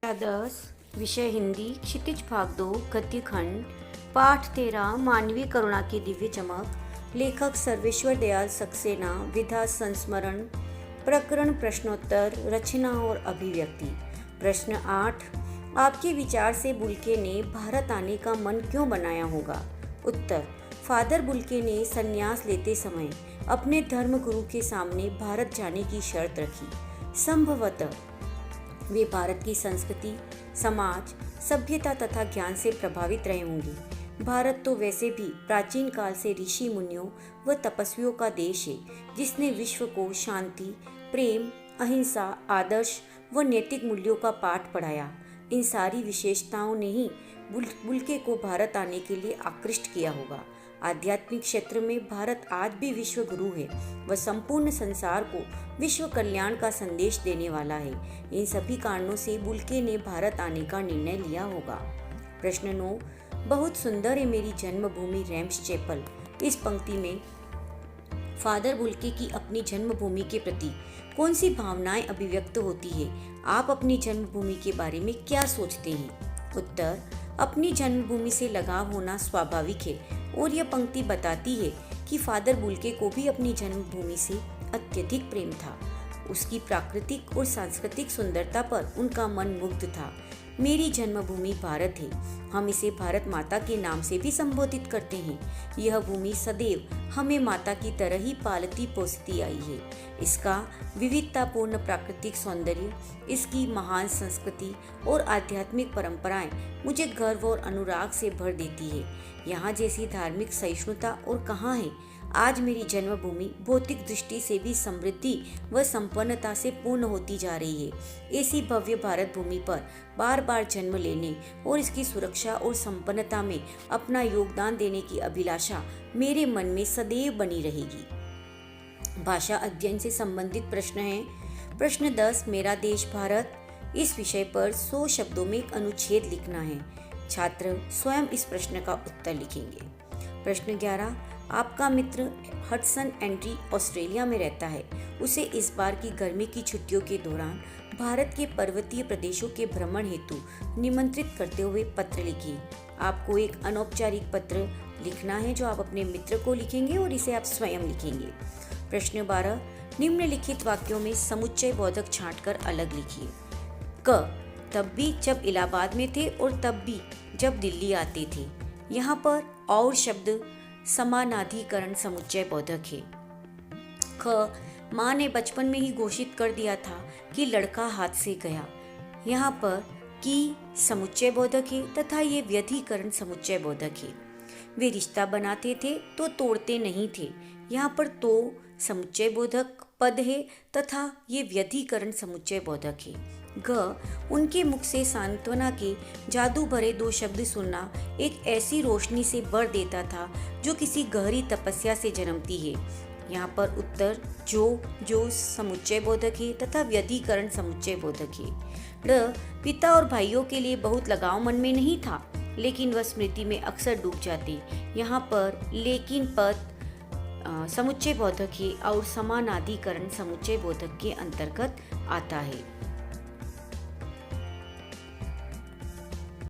एकादश विषय हिंदी क्षितिज भाग 2 गद्य खंड पाठ 13 मानवीय करुणा की दिव्य चमक। लेखक सर्वेश्वर दयाल सक्सेना। विधा संस्मरण। प्रकरण प्रश्नोत्तर रचना और अभिव्यक्ति। प्रश्न 8, आपके विचार से बुल्के ने भारत आने का मन क्यों बनाया होगा? उत्तर, फादर बुल्के ने संन्यास लेते समय अपने धर्मगुरु के सामने भारत जाने की शर्त रखी। संभवतः वे भारत की संस्कृति, समाज, सभ्यता तथा ज्ञान से प्रभावित रहे होंगे। भारत तो वैसे भी प्राचीन काल से ऋषि मुनियों व तपस्वियों का देश है, जिसने विश्व को शांति, प्रेम, अहिंसा, आदर्श व नैतिक मूल्यों का पाठ पढ़ाया। इन सारी विशेषताओं ने ही बुल्के को भारत आने के लिए आकृष्ट किया होगा। आध्यात्मिक क्षेत्र में भारत आज भी विश्व गुरु है। वह संपूर्ण संसार को विश्व कल्याण का संदेश देने वाला है। इन सभी कारणों से बुल्के ने भारत आने का निर्णय लिया होगा। प्रश्न 9, बहुत सुंदर है मेरी जन्मभूमि रैम्स चैपल। इस पंक्ति में फादर बुल्के की अपनी जन्मभूमि के प्रति कौन सी भावनाएं अभिव्यक्त होती है? आप अपनी जन्मभूमि के बारे में क्या सोचते हैं? उत्तर, अपनी जन्मभूमि से लगाव होना स्वाभाविक है और यह पंक्ति बताती है कि फादर बुल्के को भी अपनी जन्मभूमि से अत्यधिक प्रेम था। उसकी प्राकृतिक और सांस्कृतिक सुंदरता पर उनका मन मुग्ध था। मेरी जन्मभूमि भारत है। हम इसे भारत माता के नाम से भी संबोधित करते हैं। यह भूमि सदैव हमें माता की तरह ही पालती पोसती आई है। इसका विविधतापूर्ण प्राकृतिक सौंदर्य, इसकी महान संस्कृति और आध्यात्मिक परंपराएं मुझे गर्व और अनुराग से भर देती है। यहाँ जैसी धार्मिक सहिष्णुता और कहाँ है? आज मेरी जन्मभूमि भौतिक दृष्टि से भी समृद्धि व संपन्नता से पूर्ण होती जा रही है। ऐसी भव्य भारत भूमि पर बार बार जन्म लेने और इसकी सुरक्षा और संपन्नता में अपना योगदान देने की अभिलाषा मेरे मन में सदैव बनी रहेगी। भाषा अध्ययन से संबंधित प्रश्न है। प्रश्न 10, मेरा देश भारत। इस विषय पर 100 शब्दों में एक अनुच्छेद लिखना है। छात्र स्वयं इस प्रश्न का उत्तर लिखेंगे। प्रश्न 11, आपका मित्र हडसन एंट्री ऑस्ट्रेलिया में रहता है। उसे इस बार की गर्मी की छुट्टियों के दौरान भारत के पर्वतीय प्रदेशों के भ्रमण हेतु निमंत्रित करते हुए पत्र लिखिए। आपको एक अनौपचारिक पत्र लिखना है जो आप अपने मित्र को लिखेंगे और इसे आप स्वयं लिखेंगे। प्रश्न 12, निम्नलिखित वाक्यों में समुच्चय बोधक छांटकर अलग लिखिए। क, तब भी जब इलाहाबाद में थे और तब भी जब दिल्ली आते थे। यहाँ पर और शब्द समानाधिकरण समुच्चय बोधक है। ख, माँ ने बचपन में ही घोषित कर दिया था कि लड़का हाथ से गया। यहाँ पर की समुच्चय बोधक है तथा ये व्यधिकरण समुच्चय बोधक है। वे रिश्ता बनाते थे तो तोड़ते नहीं थे। यहाँ पर तो समुच्चय बोधक पद है तथा ये व्यधिकरण समुच्चय बोधक है। ग, उनके मुख से सांत्वना के जादू भरे 2 शब्द सुनना एक ऐसी रोशनी से भर देता था जो किसी गहरी तपस्या से जन्मती है। यहाँ पर उत्तर जो समुच्चय बोधक है तथा व्यधिकरण समुच्चय बोधक है। ड, पिता और भाइयों के लिए बहुत लगाव मन में नहीं था, लेकिन वह स्मृति में अक्सर डूब जाते। यहाँ पर लेकिन पद समुच्चय बोधक है और समानाधिकरण समुच्चय बोधक के अंतर्गत आता है।